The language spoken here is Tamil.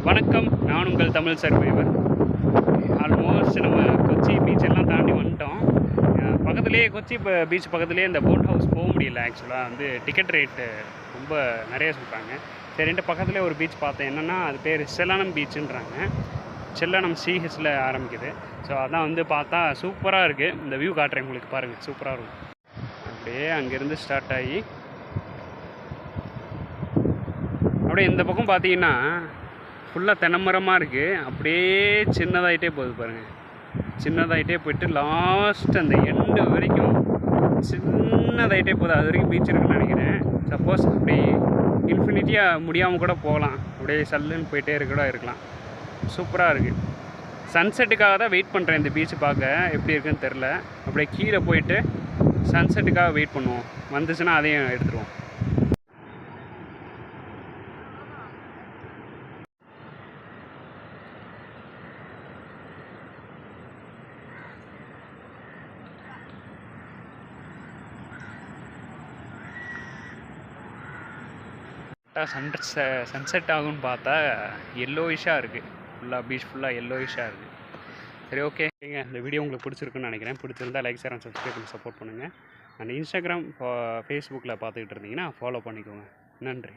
வணக்கம், நான் உங்கள் தமிழ் சர்வைவர். ஆல்மோஸ்ட் நம்ம கொச்சி பீச் எல்லாம் தாண்டி வந்துட்டோம். பக்கத்துலேயே கொச்சி பீச் பக்கத்துலேயே இந்த போட் ஹவுஸ் போக முடியல. ஆக்சுவலாக வந்து டிக்கெட் ரேட்டு ரொம்ப நிறைய சொல்கிறாங்க. சரின்ட்டு பக்கத்துலேயே ஒரு பீச் பார்த்தேன். என்னென்னா அது பேர் செல்லானம் பீச்சுன்றாங்க. செல்லானம் சிஹெச்சில் ஆரம்பிக்குது. ஸோ அதான் வந்து பார்த்தா சூப்பராக இருக்குது. இந்த வியூ காட்டுறேன் உங்களுக்கு, பாருங்கள், சூப்பராக இருக்கும். அப்படியே அங்கேருந்து ஸ்டார்ட் ஆகி அப்படியே இந்த பக்கம் பார்த்தீங்கன்னா ஃபுல்லாக தென்னைமரமாக இருக்குது. அப்படியே சின்னதாகிட்டே போகுது பாருங்கள். சின்னதாகிட்டே போயிட்டு லாஸ்ட் அந்த எண்டு வரைக்கும் சின்னதாகிட்டே போகுது. அது வரைக்கும் பீச் இருக்குன்னு நினைக்கிறேன். சப்போஸ் அப்படி இன்ஃபினிட்டியாக முடியாமல் கூட போகலாம். அப்படியே சல்லுன்னு போயிட்டே இருக்கலாம். சூப்பராக இருக்குது. சன்செட்டுக்காக தான் வெயிட் பண்ணுறேன் இந்த பீச்சு பார்க்க. எப்படி இருக்குன்னு தெரில. அப்படியே கீழே போயிட்டு சன்செட்டுக்காக வெயிட் பண்ணுவோம். வந்துச்சுன்னா அதையும் எடுத்துருவோம். சன்செட் ஆகும்னு பார்த்தா எல்லோயிஷாக இருக்குது. ஃபுல்லாக பீச் ஃபுல்லாக எல்லோயிஷாக இருக்குது. சரி, ஓகேங்க. இந்த வீடியோ உங்களுக்கு பிடிச்சிருக்குன்னு நினைக்கிறேன். பிடிச்சிருந்தால் லைக், ஷேர் அண்ட் சப்ஸ்கிரைப் பண்ணி சப்போர்ட் பண்ணுங்கள். அண்ட் இன்ஸ்டாகிராம், ஃபேஸ்புக்கில் பார்த்துக்கிட்டு இருந்தீங்கன்னா ஃபாலோ பண்ணிக்கோங்க. நன்றி.